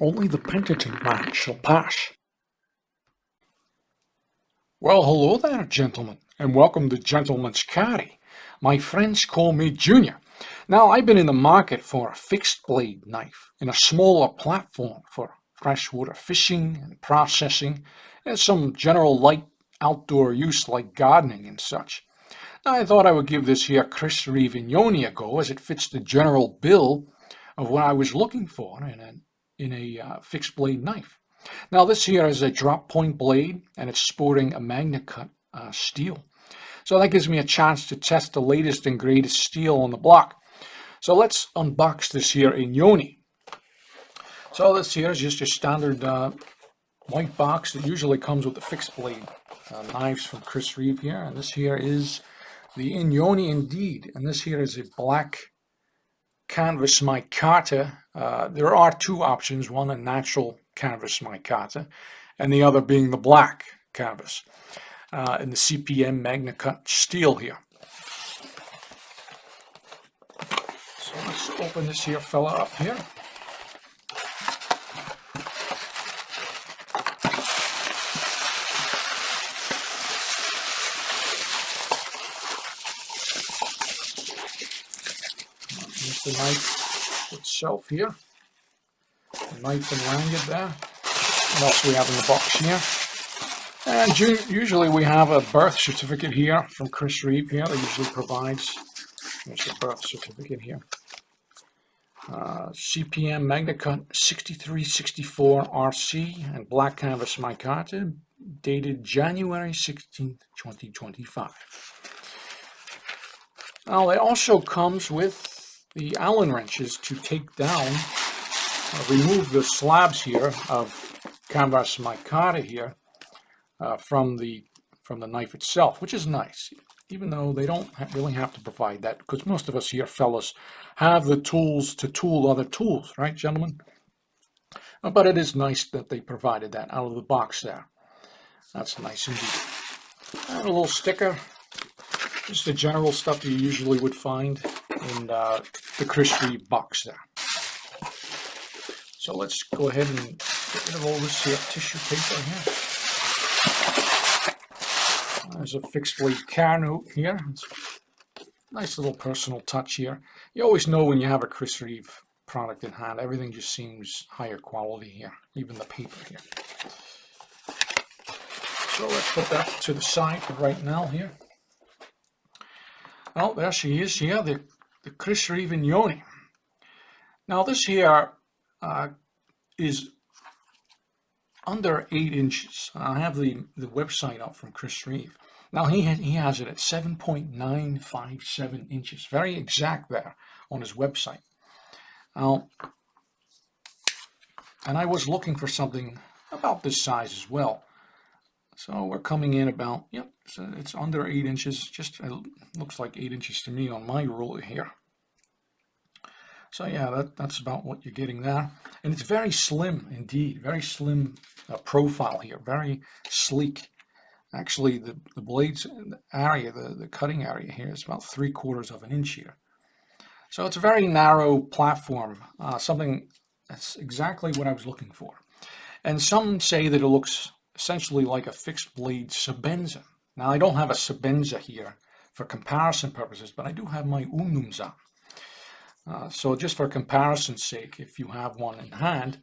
Only the penitent man shall pass. Well, hello there, gentlemen, and welcome to Gentleman's Caddy. My friends call me Junior. Now, I've been in the market for a fixed blade knife in a smaller platform for freshwater fishing and processing, and some general light outdoor use like gardening and such. Now, I thought I would give this here Reeve Inyoni a go, as it fits the general bill of what I was looking for in a fixed blade knife. Now this here is a drop point blade, and it's sporting a Magna Cut steel. So that gives me a chance to test the latest and greatest steel on the block. So let's unbox this here Inyoni. So this here is just your standard white box that usually comes with the fixed blade knives from Reeve here. And this here is the Inyoni indeed. And this here is a black canvas micarta. There are two options, one a natural canvas micarta and the other being the black canvas in the CPM Magna Cut steel here. So let's open this here fella up here. Here's the knife itself here. The knife and lanyard there. What else we have in the box here? And usually we have a birth certificate here from Reeve here. That usually provides. There's a birth certificate here. CPM Magna Cut 6364 RC and black canvas micarta, dated January 16th, 2025. Now it also comes with the Allen wrenches to take down, remove the slabs here of canvas micarta here from the knife itself, which is nice, even though they don't really have to provide that, because most of us here fellas have the tools to tool other tools, right, gentlemen? But it is nice that they provided that out of the box there. That's nice indeed. And a little sticker, just the general stuff you usually would find in the Reeve box there. So let's go ahead and get rid of all this here tissue paper here. There's a fixed blade car note here. It's a nice little personal touch here. You always know when you have a Reeve product in hand, everything just seems higher quality here, even the paper here. So let's put that to the side for right now here. Oh, there she is here, the Reeve Inyoni. Now this here is under 8 inches. I have the website up from Reeve. Now he has it at 7.957 inches. Very exact there on his website. Now, and I was looking for something about this size as well. So we're coming in about, yep, so it's under 8 inches. Just it looks like 8 inches to me on my ruler here. So yeah, that's about what you're getting there. And it's very slim indeed, very slim profile here, very sleek. Actually, the blades area, the cutting area here is about 3/4 of an inch here. So it's a very narrow platform, something that's exactly what I was looking for. And some say that it looks essentially like a fixed blade Sebenza. Now I don't have a Sebenza here for comparison purposes, but I do have my Unumza. So just for comparison's sake, if you have one in hand,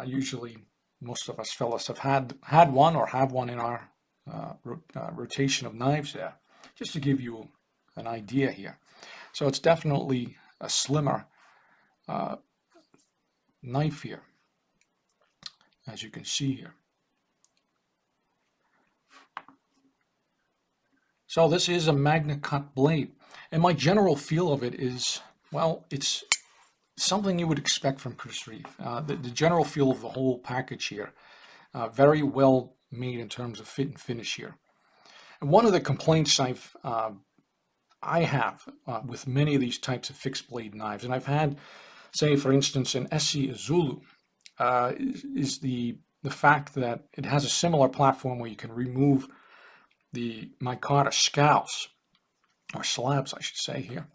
usually most of us fellas have had one or have one in our rotation of knives there, just to give you an idea here. So it's definitely a slimmer knife here, as you can see here. So this is a Magna Cut blade, and my general feel of it is, well, it's something you would expect from Reeve. The general feel of the whole package here, very well made in terms of fit and finish here. And one of the complaints I have with many of these types of fixed blade knives, and I've had, say for instance, an SC Zulu, is the fact that it has a similar platform where you can remove the micarta scalps, or slabs I should say here,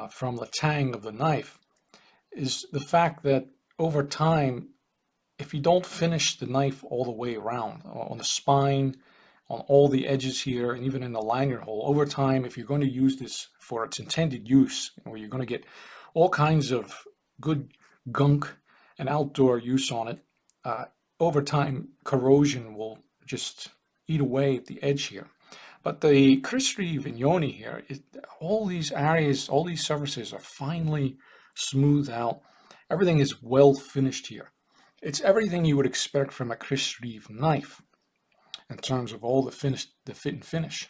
from the tang of the knife, is the fact that over time if you don't finish the knife all the way around, on the spine, on all the edges here, and even in the lanyard hole, over time, if you're going to use this for its intended use, where you're going to get all kinds of good gunk and outdoor use on it, uh, over time, corrosion will just eat away at the edge here. But the Reeve Inyoni here, all these areas, all these surfaces are finely smoothed out. Everything is well finished here. It's everything you would expect from a Reeve knife in terms of all the fit and finish.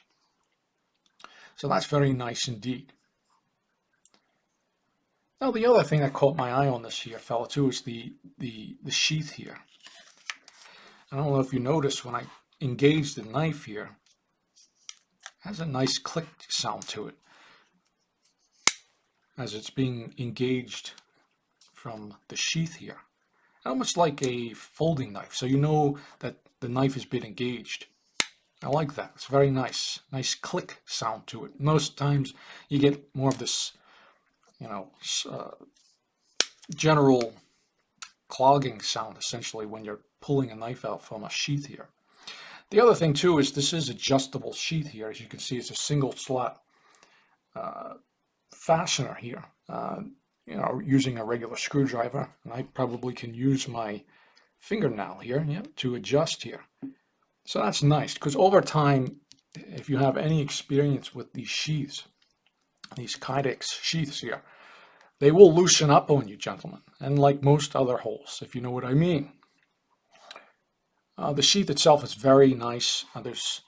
So that's very nice indeed. Now the other thing that caught my eye on this here, fella, too, is the sheath here. I don't know if you notice when I engage the knife here, it has a nice click sound to it as it's being engaged from the sheath here. Almost like a folding knife, so you know that the knife has been engaged. I like that. It's very nice. Nice click sound to it. Most times you get more of this, general clogging sound, essentially, when you're pulling a knife out from a sheath here. The other thing, too, is this is adjustable sheath here. As you can see, it's a single slot fastener here. Using a regular screwdriver, and I probably can use my fingernail here, to adjust here. So that's nice, because over time, if you have any experience with these sheaths, these kydex sheaths here, they will loosen up on you, gentlemen, and like most other holes, if you know what I mean. The sheath itself is very nice. There's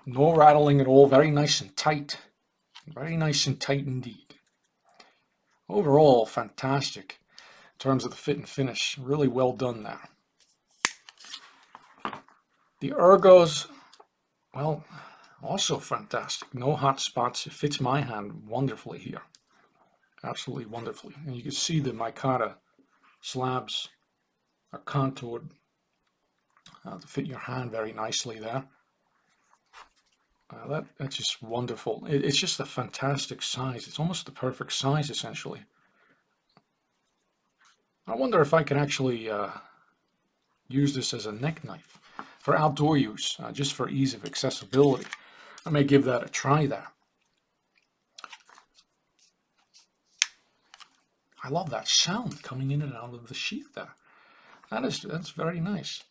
no rattling at all. Very nice and tight. Very nice and tight indeed. Overall, fantastic in terms of the fit and finish. Really well done there. The ergos, well, also fantastic. No hot spots. It fits my hand wonderfully here. Absolutely wonderfully. And you can see the micarta slabs are contoured to fit your hand very nicely there. That's just wonderful. It's just a fantastic size. It's almost the perfect size, essentially. I wonder if I can actually use this as a neck knife for outdoor use, just for ease of accessibility. I may give that a try there. I love that sound coming in and out of the sheath there. That's very nice.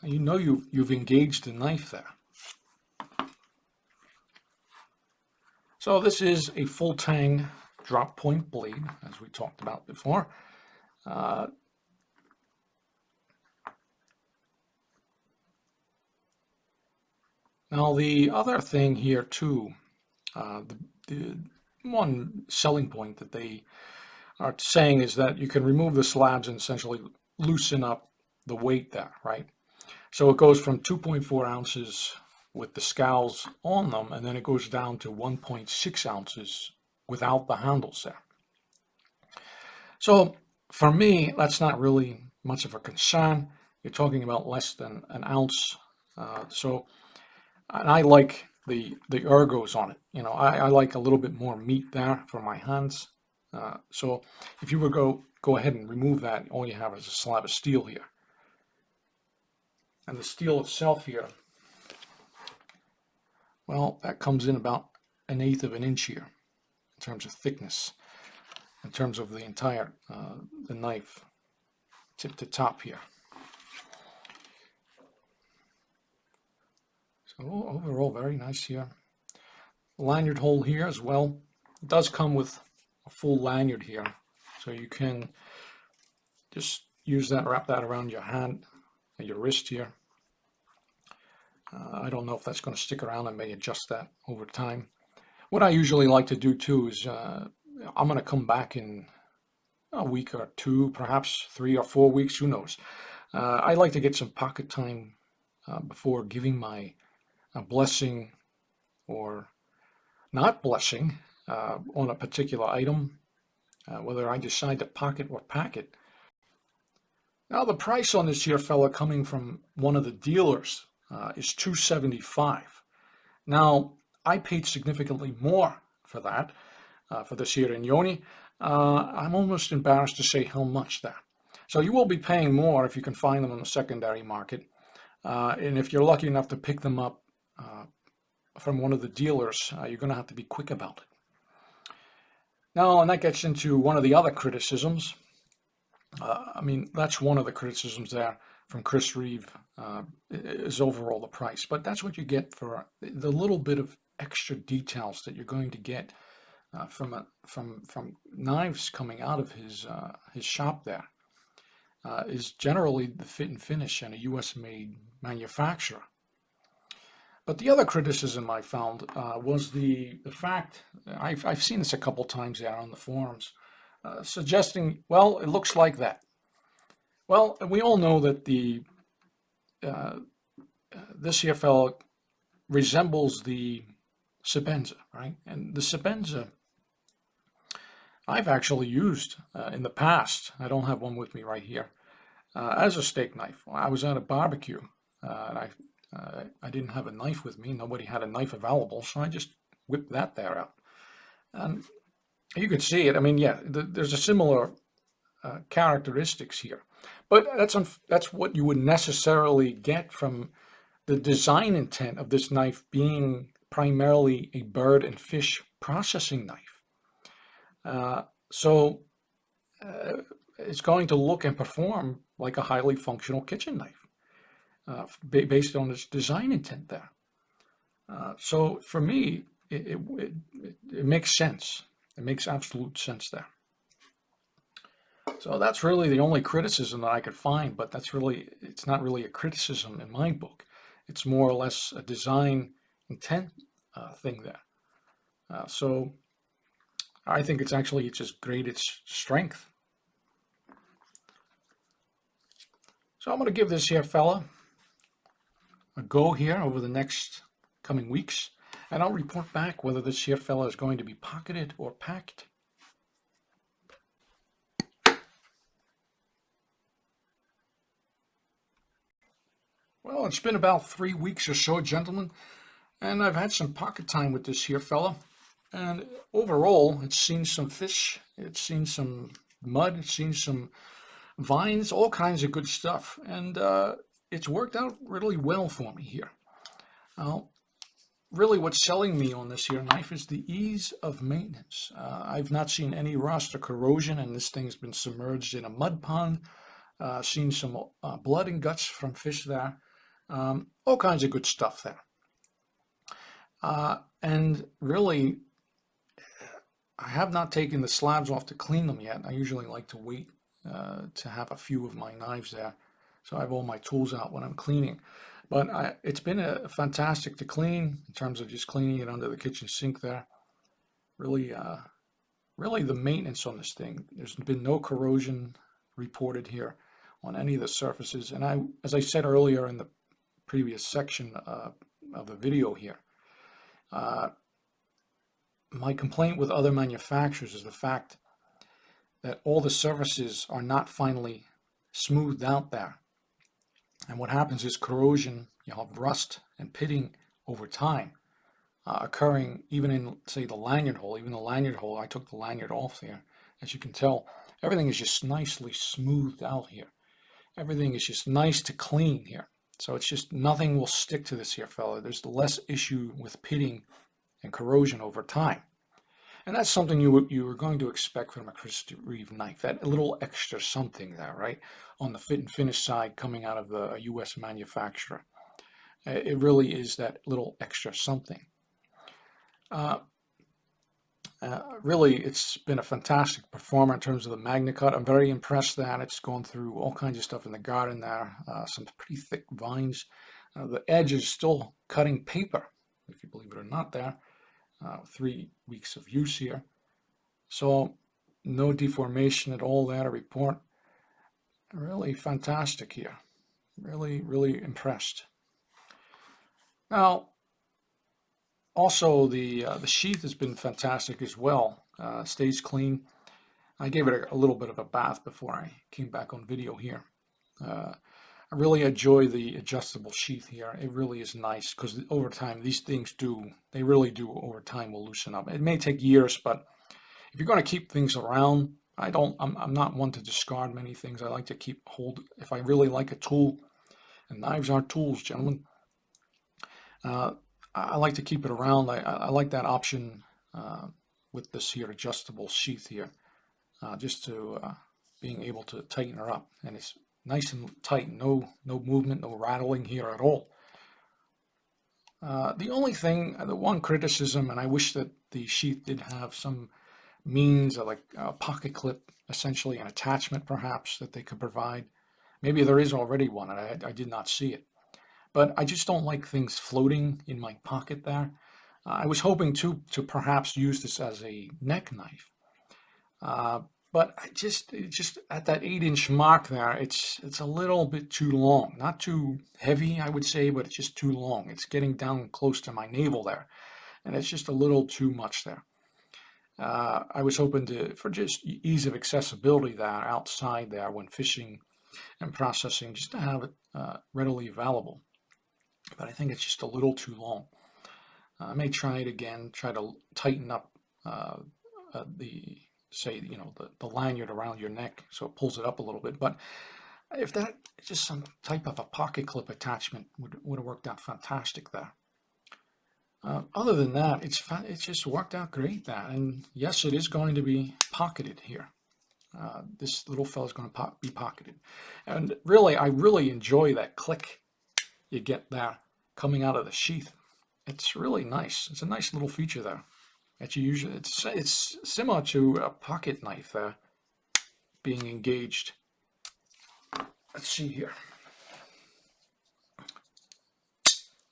You know you've engaged the knife there. So this is a full tang drop point blade, as we talked about before. Now the other thing here too, the one selling point that they are saying is that you can remove the slabs and essentially loosen up the weight there, right? So it goes from 2.4 ounces with the scowls on them, and then it goes down to 1.6 ounces without the handles there. So for me, that's not really much of a concern. You're talking about less than an ounce. And I like the ergos on it. I like a little bit more meat there for my hands. So if you were go ahead and remove that, all you have is a slab of steel here. And the steel itself here, well, that comes in about 1/8 of an inch here in terms of thickness, in terms of the entire the knife, tip to top here. So overall, very nice here. Lanyard hole here as well. It does come with a full lanyard here, so you can just use that, wrap that around your hand and your wrist here. I don't know if that's going to stick around. I may adjust that over time. What I usually like to do too is I'm going to come back in a week or two, perhaps 3 or 4 weeks, who knows. I like to get some pocket time before giving my blessing or not blessing on a particular item, whether I decide to pocket or pack it. Now the price on this here fella coming from one of the dealers is $275. Now I paid significantly more for that, for this here Inyoni. I'm almost embarrassed to say how much that. So you will be paying more if you can find them on the secondary market. And if you're lucky enough to pick them up from one of the dealers, you're going to have to be quick about it. Now, and that gets into one of the other criticisms. I mean, that's one of the criticisms there from Chris Reeve, is overall the price. But that's what you get for the little bit of extra details that you're going to get from knives coming out of his shop there. Is generally the fit and finish and a U.S. made manufacturer. But the other criticism I found was the fact, I've seen this a couple times there on the forums, suggesting, well, it looks like that. Well, we all know that this here fellow resembles the Sebenza, right? And the Sebenza I've actually used in the past. I don't have one with me right here as a steak knife. I was at a barbecue and I didn't have a knife with me. Nobody had a knife available, so I just whipped that there out. And you could see it. I mean, yeah, there's a similar characteristics here, but that's what you would necessarily get from the design intent of this knife being primarily a bird and fish processing knife. So it's going to look and perform like a highly functional kitchen knife based on its design intent there. So for me, it makes sense. It makes absolute sense there. So that's really the only criticism that I could find, but it's not really a criticism in my book. It's more or less a design intent thing there. So I think it's just great its strength. So I'm going to give this here fella a go here over the next coming weeks, and I'll report back whether this here fella is going to be pocketed or packed. Well, it's been about 3 weeks or so, gentlemen, and I've had some pocket time with this here fella. And overall, it's seen some fish, it's seen some mud, it's seen some vines, all kinds of good stuff. And it's worked out really well for me here. Now, really what's selling me on this here knife is the ease of maintenance. I've not seen any rust or corrosion, and this thing's been submerged in a mud pond. Seen some blood and guts from fish there. All kinds of good stuff there. And really, I have not taken the slabs off to clean them yet. I usually like to wait to have a few of my knives there, so I have all my tools out when I'm cleaning. But it's been fantastic to clean in terms of just cleaning it under the kitchen sink there. Really, really the maintenance on this thing. There's been no corrosion reported here on any of the surfaces. And as I said earlier in the previous section of the video here, my complaint with other manufacturers is the fact that all the surfaces are not finally smoothed out there. And what happens is corrosion, you have rust and pitting over time occurring even in, say, the lanyard hole. Even the lanyard hole, I took the lanyard off there. As you can tell, everything is just nicely smoothed out here. Everything is just nice to clean here. So it's just nothing will stick to this here fella. There's less issue with pitting and corrosion over time. And that's something you were going to expect from a Chris Reeve knife, that little extra something there, right? On the fit and finish side coming out of a U.S. manufacturer. It really is that little extra something. Really, it's been a fantastic performer in terms of the MagnaCut. I'm very impressed that it's gone through all kinds of stuff in the garden there. Some pretty thick vines. The edge is still cutting paper, if you believe it or not there. 3 weeks of use here. So no deformation at all there to report. Really fantastic here. Really, really impressed. Now, also the sheath has been fantastic as well. Stays clean. I gave it a little bit of a bath before I came back on video here. I really enjoy the adjustable sheath here. It really is nice because over time these things really do over time will loosen up. It may take years, but if you're going to keep things around, I'm not one to discard many things. I like to keep hold. If I really like a tool, and knives are tools, gentlemen, uh, I like to keep it around. I like that option with this here adjustable sheath here, just to being able to tighten her up, and it's nice and tight. No movement, no rattling here at all. The only thing, the one criticism, and I wish that the sheath did have some means of like a pocket clip, essentially an attachment perhaps that they could provide. Maybe there is already one, and I did not see it. But I just don't like things floating in my pocket there. I was hoping to perhaps use this as a neck knife. Uh, but just at that 8-inch mark there, it's a little bit too long. Not too heavy, I would say, but it's just too long. It's getting down close to my navel there, and it's just a little too much there. I was hoping for just ease of accessibility there outside there when fishing and processing, just to have it readily available. But I think it's just a little too long. I may try it again, try to tighten up the lanyard around your neck so it pulls it up a little bit. But if that just some type of a pocket clip attachment would have worked out fantastic there. Other than that, it's just worked out great there. And yes, it is going to be pocketed here. This little fella's going to be pocketed. And really, I really enjoy that click you get there coming out of the sheath. It's really nice. It's a nice little feature there that you usually, it's similar to a pocket knife there being engaged. Let's see here.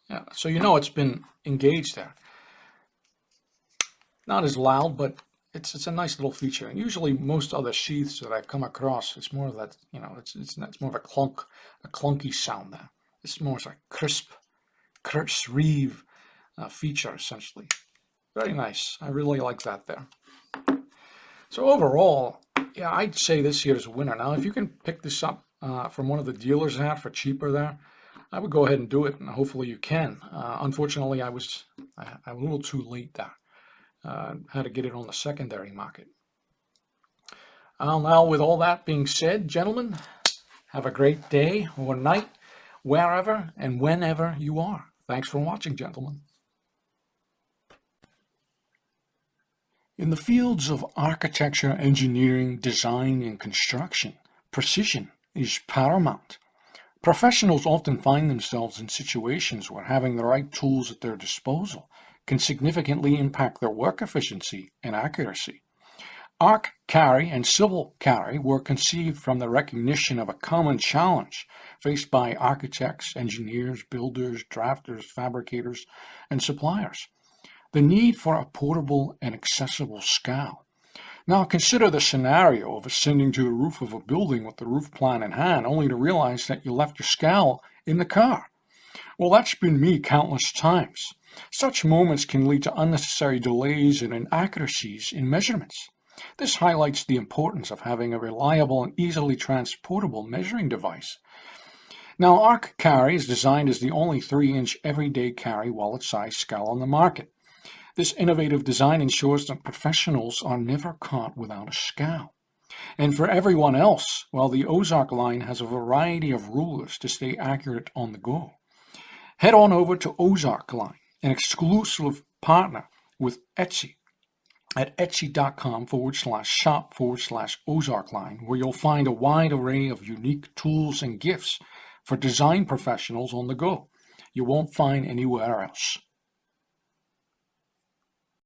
Yeah, so you know it's been engaged there. Not as loud, but it's a nice little feature. And usually most other sheaths that I've come across, it's more of that, it's more of a clunky sound there. It's more like crisp Reeve feature, essentially. Very nice. I really like that there. So overall, yeah, I'd say this here is a winner. Now, if you can pick this up from one of the dealers out for cheaper there, I would go ahead and do it, and hopefully you can. Unfortunately, I'm a little too late there. Had to get it on the secondary market. Now, with all that being said, gentlemen, have a great day or night, wherever and whenever you are. Thanks for watching, gentlemen. In the fields of architecture, engineering, design, and construction, precision is paramount. Professionals often find themselves in situations where having the right tools at their disposal can significantly impact their work efficiency and accuracy. Arc carry and civil carry were conceived from the recognition of a common challenge faced by architects, engineers, builders, drafters, fabricators, and suppliers: the need for a portable and accessible scow. Now consider the scenario of ascending to the roof of a building with the roof plan in hand, only to realize that you left your scow in the car. Well, that's been me countless times. Such moments can lead to unnecessary delays and inaccuracies in measurements. This highlights the importance of having a reliable and easily transportable measuring device. Now, Arc Carry is designed as the only 3-inch everyday carry wallet-sized scow on the market. This innovative design ensures that professionals are never caught without a scow. And for everyone else, well, the Ozark line has a variety of rulers to stay accurate on the go. Head on over to Ozark Line, an exclusive partner with Etsy, at etsy.com/shop/Ozark Line, where you'll find a wide array of unique tools and gifts for design professionals on the go you won't find anywhere else.